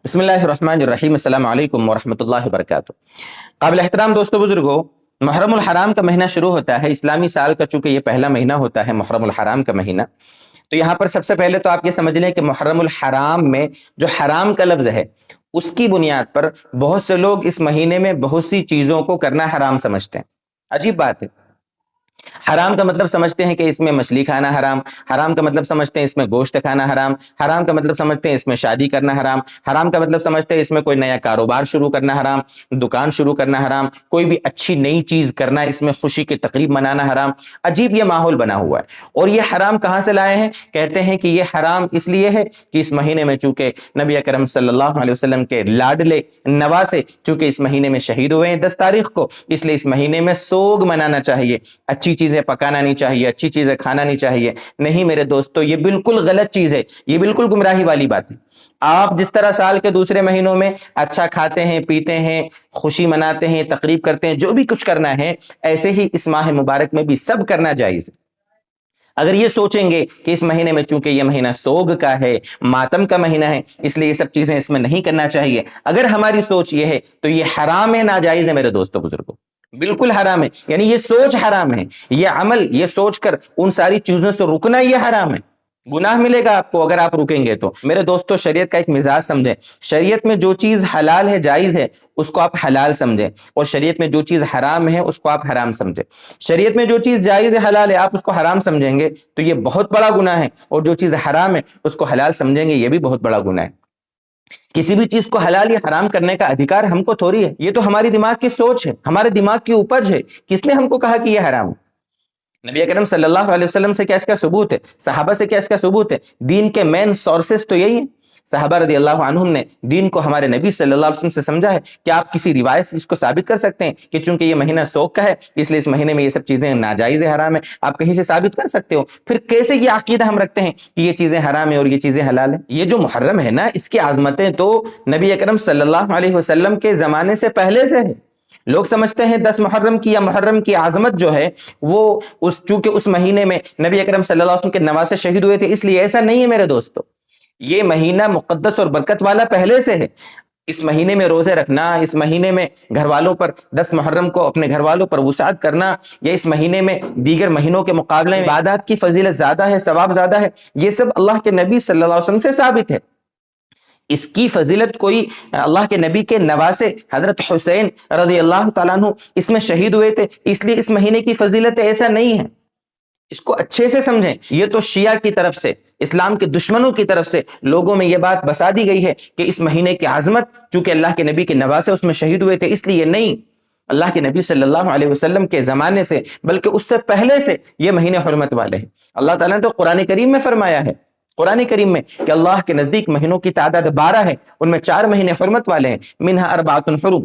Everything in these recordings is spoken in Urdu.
بسم اللہ الرحمن الرحیم، السلام علیکم ورحمۃ اللہ وبرکاتہ۔ قابل احترام دوستو بزرگو، محرم الحرام کا مہینہ شروع ہوتا ہے اسلامی سال کا، چونکہ یہ پہلا مہینہ ہوتا ہے محرم الحرام کا مہینہ۔ تو یہاں پر سب سے پہلے تو آپ یہ سمجھ لیں کہ محرم الحرام میں جو حرام کا لفظ ہے اس کی بنیاد پر بہت سے لوگ اس مہینے میں بہت سی چیزوں کو کرنا حرام سمجھتے ہیں۔ عجیب بات ہے، حرام کا مطلب سمجھتے ہیں کہ اس میں مچھلی کھانا حرام، حرام کا مطلب سمجھتے ہیں اس میں گوشت کھانا حرام، حرام کا مطلب سمجھتے ہیں اس میں شادی کرنا حرام، حرام کا مطلب سمجھتے ہیں اس میں کوئی نیا کاروبار شروع کرنا حرام، دکان شروع کرنا حرام، کوئی بھی اچھی نئی چیز کرنا، اس میں خوشی کی تقریب منانا حرام۔ عجیب یہ ماحول بنا ہوا ہے۔ اور یہ حرام کہاں سے لائے ہیں؟ کہتے ہیں کہ یہ حرام اس لیے ہے کہ اس مہینے میں چونکہ نبی اکرم صلی اللہ علیہ وسلم کے لاڈلے نواسے چونکہ اس مہینے میں شہید ہوئے ہیں 10 تاریخ کو، اس لیے اس مہینے میں سوگ منانا چاہیے، اچھی چیزیں پکانا نہیں چاہیے، اچھی چیزیں کھانا نہیں چاہیے۔ نہیں میرے دوستو، یہ بالکل غلط چیز ہے، یہ بالکل گمراہی والی بات ہے۔ آپ جس طرح سال کے دوسرے مہینوں میں اچھا کھاتے ہیں، پیتے ہیں، خوشی مناتے ہیں، تقریب کرتے ہیں، جو بھی کچھ کرنا ہے، ایسے ہی اس ماہ مبارک میں بھی سب کرنا جائز ہے۔ اگر یہ سوچیں گے کہ اس مہینے میں چونکہ یہ مہینہ سوگ کا ہے، ماتم کا مہینہ ہے، اس لیے یہ سب چیزیں اس میں نہیں کرنا چاہیے، اگر ہماری سوچ یہ ہے تو یہ حرام ہے، ناجائز ہے میرے دوستو بزرگوں، بالکل حرام ہے۔ یعنی یہ سوچ حرام ہے، یہ عمل، یہ سوچ کر ان ساری چیزوں سے رکنا یہ حرام ہے، گناہ ملے گا آپ کو اگر آپ رکیں گے تو۔ میرے دوستو، شریعت کا ایک مزاج سمجھیں، شریعت میں جو چیز حلال ہے، جائز ہے، اس کو آپ حلال سمجھیں، اور شریعت میں جو چیز حرام ہے اس کو آپ حرام سمجھیں۔ شریعت میں جو چیز جائز ہے، حلال ہے، آپ اس کو حرام سمجھیں گے تو یہ بہت بڑا گناہ ہے، اور جو چیز حرام ہے اس کو حلال سمجھیں گے، یہ بھی بہت بڑا گناہ ہے۔ کسی بھی چیز کو حلال یا حرام کرنے کا ادھیکار ہم کو تھوڑی ہے، یہ تو ہماری دماغ کی سوچ ہے، ہمارے دماغ کی اپج ہے۔ کس نے ہم کو کہا کہ یہ حرام ہے؟ نبی اکرم صلی اللہ علیہ وسلم سے کیا اس کا ثبوت ہے؟ صحابہ سے کیا اس کا ثبوت ہے؟ دین کے مین سورسز تو یہی ہیں۔ صحابہ رضی اللہ عنہم نے دین کو ہمارے نبی صلی اللہ علیہ وسلم سے سمجھا ہے۔ کیا آپ کسی روایت سے اس کو ثابت کر سکتے ہیں کہ چونکہ یہ مہینہ سوگ کا ہے اس لیے اس مہینے میں یہ سب چیزیں ناجائز حرام ہے؟ آپ کہیں سے ثابت کر سکتے ہو؟ پھر کیسے یہ عقیدہ ہم رکھتے ہیں کہ یہ چیزیں حرام ہیں اور یہ چیزیں حلال ہیں؟ یہ جو محرم ہے نا، اس کی عظمتیں تو نبی اکرم صلی اللہ علیہ وسلم کے زمانے سے پہلے سے ہے۔ لوگ سمجھتے ہیں 10 محرم کی یا محرم کی عظمت جو ہے وہ چونکہ اس مہینے میں نبی اکرم صلی اللہ علیہ وسلم کے نواسے شہید ہوئے تھے اس لیے، ایسا نہیں ہے میرے دوستو۔ یہ مہینہ مقدس اور برکت والا پہلے سے ہے۔ اس مہینے میں روزے رکھنا، اس مہینے میں گھر والوں پر 10 محرم کو اپنے گھر والوں پر وسعت کرنا، یا اس مہینے میں دیگر مہینوں کے مقابلے میں عبادات کی فضیلت زیادہ ہے، ثواب زیادہ ہے، یہ سب اللہ کے نبی صلی اللہ علیہ وسلم سے ثابت ہے۔ اس کی فضیلت کوئی اللہ کے نبی کے نواسے حضرت حسین رضی اللہ تعالیٰ عنہ اس میں شہید ہوئے تھے اس لیے اس مہینے کی فضیلت ایسا نہیں ہے۔ اس کو اچھے سے سمجھیں۔ یہ تو شیعہ کی طرف سے، اسلام کے دشمنوں کی طرف سے لوگوں میں یہ بات بسا دی گئی ہے کہ اس مہینے کی عظمت چونکہ اللہ کے نبی کے نواسے اس میں شہید ہوئے تھے اس لیے نہیں۔ اللہ کے نبی صلی اللہ علیہ وسلم کے زمانے سے بلکہ اس سے پہلے سے یہ مہینے حرمت والے ہیں۔ اللہ تعالیٰ نے تو قرآن کریم میں فرمایا ہے، قرآن کریم میں، کہ اللہ کے نزدیک مہینوں کی تعداد 12 ہے، ان میں 4 مہینے حرمت والے ہیں، منہا اربعۃ حرم۔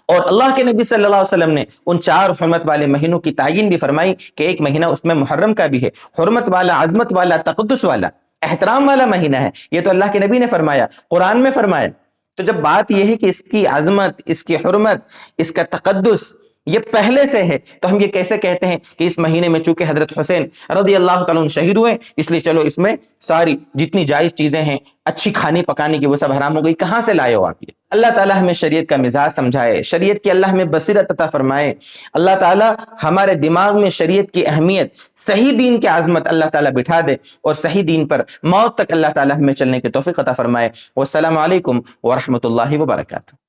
اور اللہ کے نبی صلی اللہ علیہ وسلم نے ان 4 حرمت والے مہینوں کی تعین بھی فرمائی کہ ایک مہینہ اس میں محرم کا بھی ہے، حرمت والا، عظمت والا، تقدس والا، احترام والا مہینہ ہے۔ یہ تو اللہ کے نبی نے فرمایا، قرآن میں فرمایا۔ تو جب بات یہ ہے کہ اس کی عظمت، اس کی حرمت، اس کا تقدس یہ پہلے سے ہے، تو ہم یہ کیسے کہتے ہیں کہ اس مہینے میں چونکہ حضرت حسین رضی اللہ تعالیٰ عنہ شہید ہوئے اس لیے چلو اس میں ساری جتنی جائز چیزیں ہیں اچھی کھانے پکانے کی وہ سب حرام ہو گئی؟ کہاں سے لائے ہو آپ یہ؟ اللہ تعالیٰ ہمیں شریعت کا مزاج سمجھائے، شریعت کی اللہ ہمیں بصیرت عطا فرمائے، اللہ تعالیٰ ہمارے دماغ میں شریعت کی اہمیت، صحیح دین کی عظمت اللہ تعالیٰ بٹھا دے، اور صحیح دین پر موت تک اللہ تعالیٰ ہمیں چلنے کی توفیق عطا فرمائے۔ والسلام علیکم ورحمۃ اللہ وبرکاتہ۔